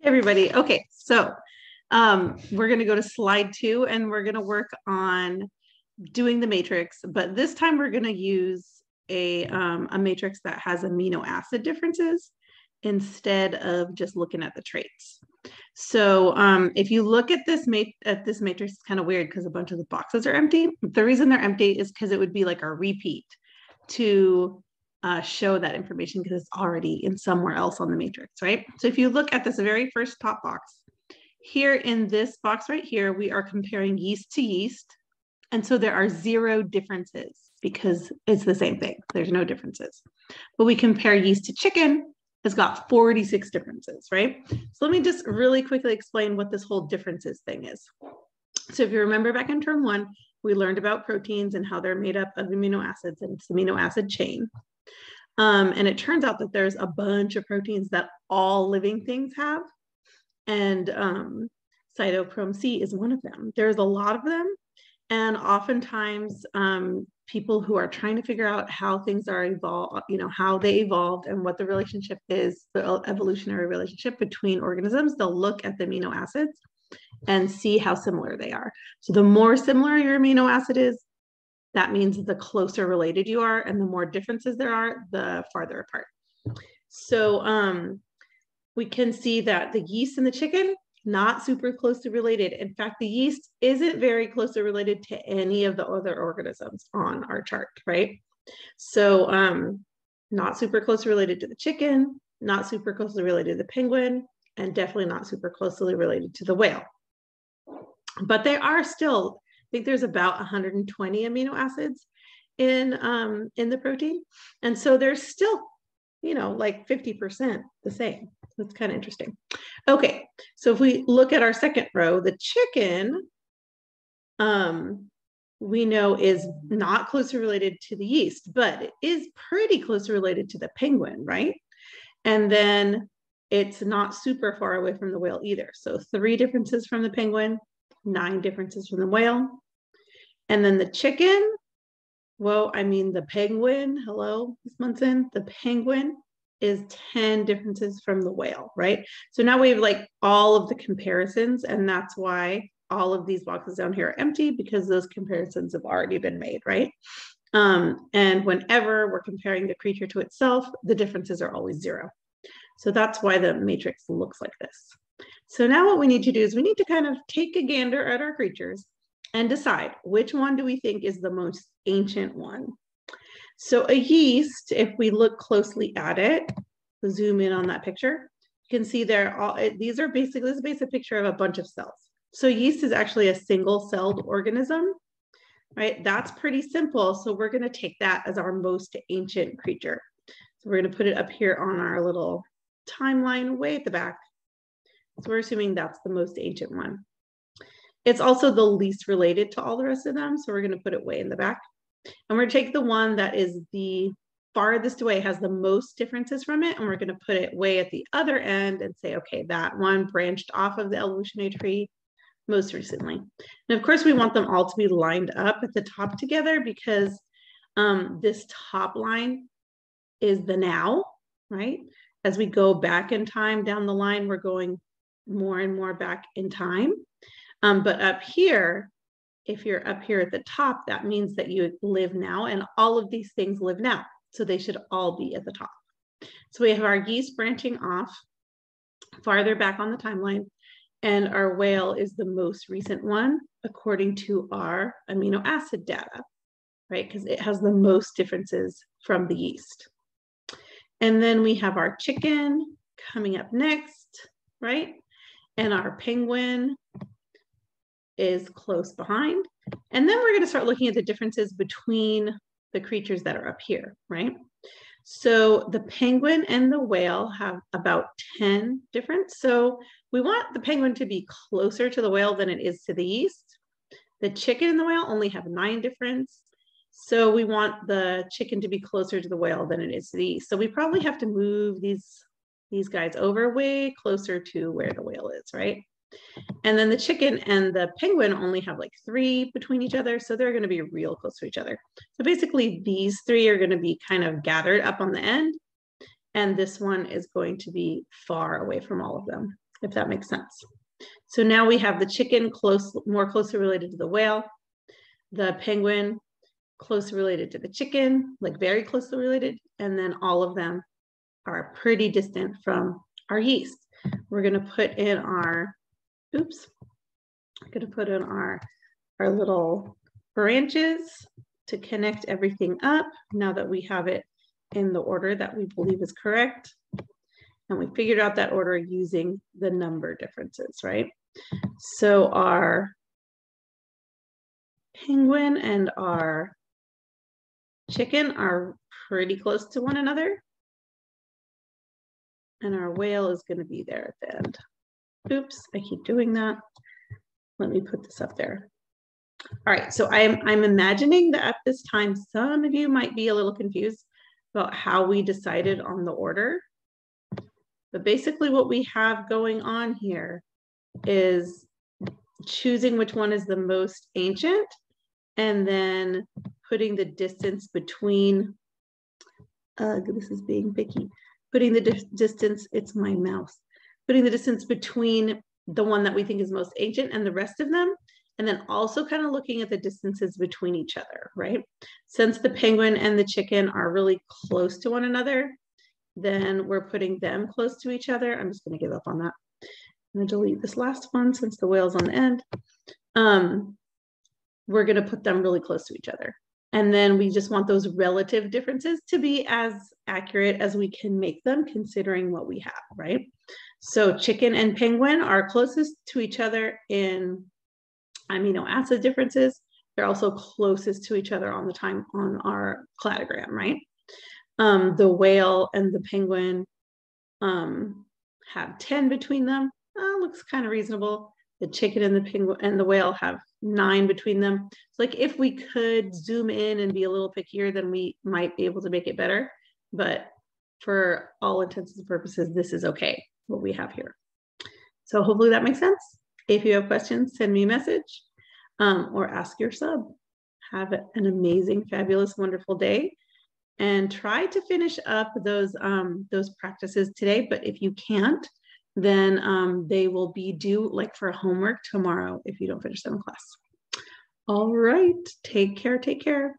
Everybody. Okay, so we're going to go to slide 2 and we're going to work on doing the matrix, but this time we're going to use a matrix that has amino acid differences instead of just looking at the traits. So if you look at this matrix, it's kind of weird because a bunch of the boxes are empty. The reason they're empty is because it would be like a repeat to show that information because it's already in somewhere else on the matrix, right? So if you look at this very first top box, here in this box right here, we are comparing yeast to yeast. And so there are 0 differences because it's the same thing. There's no differences. But we compare yeast to chicken, has got 46 differences, right? So let me just really quickly explain what this whole differences thing is. So if you remember back in term 1, we learned about proteins and how they're made up of amino acids, and it's the amino acid chain. And it turns out that there's a bunch of proteins that all living things have. And cytochrome C is one of them. There's a lot of them. And oftentimes people who are trying to figure out how things are evolved, how they evolved and what the relationship is, the evolutionary relationship between organisms, they'll look at the amino acids and see how similar they are. So the more similar your amino acid is, that means the closer related you are, and the more differences there are, the farther apart. So we can see that the yeast and the chicken, not super closely related. In fact, the yeast isn't very closely related to any of the other organisms on our chart, right? So not super closely related to the chicken, not super closely related to the penguin, and definitely not super closely related to the whale. But they are still, I think there's about 120 amino acids in the protein. And so there's still, like 50% the same. That's kind of interesting. Okay, so if we look at our second row, the chicken, we know is not closely related to the yeast, but it is pretty closely related to the penguin, right? And then it's not super far away from the whale either. So 3 differences from the penguin, 9 differences from the whale. And then the chicken, well, I mean the penguin, hello, Ms. Munson, the penguin is 10 differences from the whale, right? So now we have like all of the comparisons, and that's why all of these boxes down here are empty, because those comparisons have already been made, right? And whenever we're comparing the creature to itself, the differences are always 0. So that's why the matrix looks like this. So now what we need to do is we need to kind of take a gander at our creatures and decide which one do we think is the most ancient one. So a yeast, if we look closely at it, zoom in on that picture, you can see these are basically, this is a basic picture of a bunch of cells. So yeast is actually a single-celled organism, right? That's pretty simple. So we're going to take that as our most ancient creature. So we're going to put it up here on our little timeline way at the back. So we're assuming that's the most ancient one. It's also the least related to all the rest of them. So we're going to put it way in the back. And we're going to take the one that is the farthest away, has the most differences from it, and we're going to put it way at the other end and say, okay, that one branched off of the evolutionary tree most recently. And of course, we want them all to be lined up at the top together, because this top line is the now, right? As we go back in time down the line, we're going more and more back in time. But up here, if you're up here at the top, that means that you live now, and all of these things live now. So they should all be at the top. So we have our yeast branching off farther back on the timeline, and our whale is the most recent one according to our amino acid data, right? Because it has the most differences from the yeast. And then we have our chicken coming up next, right? And our penguin is close behind. And then we're going to start looking at the differences between the creatures that are up here, right? So the penguin and the whale have about 10 different. So we want the penguin to be closer to the whale than it is to the yeast. The chicken and the whale only have 9 difference. So we want the chicken to be closer to the whale than it is to the yeast. So we probably have to move these guys over way closer to where the whale is, right? And then the chicken and the penguin only have like 3 between each other. So they're going to be real close to each other. So basically these 3 are going to be kind of gathered up on the end. and this one is going to be far away from all of them, if that makes sense. So now we have the chicken more closely related to the whale, the penguin closely related to the chicken, like very closely related, and then all of them are pretty distant from our yeast. We're going to put in our, our little branches to connect everything up now that we have it in the order that we believe is correct. And we figured out that order using the number differences, right? So our penguin and our chicken are pretty close to one another. And our whale is going to be there at the end. Oops, I keep doing that. Let me put this up there. All right, so I'm imagining that at this time, some of you might be a little confused about how we decided on the order. But basically what we have going on here is choosing which one is the most ancient and then putting the distance between, this is being picky, putting the distance, it's my mouse, putting the distance between the one that we think is most ancient and the rest of them, and then also kind of looking at the distances between each other, right? Since the penguin and the chicken are really close to one another, then we're putting them close to each other. I'm just going to give up on that. I'm going to delete this last one since the whale's on the end. We're going to put them really close to each other. And then we just want those relative differences to be as accurate as we can make them, considering what we have, right? So chicken and penguin are closest to each other in amino acid differences. They're also closest to each other on the time on our cladogram, right? The whale and the penguin have 10 between them. Looks kind of reasonable. The chicken and the penguin and the whale have 9 between them. So like if we could zoom in and be a little pickier, then we might be able to make it better. But for all intents and purposes, this is okay, what we have here. So hopefully that makes sense. If you have questions, send me a message or ask your sub. Have an amazing, fabulous, wonderful day. And try to finish up those practices today. But if you can't, then they will be due like for homework tomorrow if you don't finish them in class. All right, take care, take care.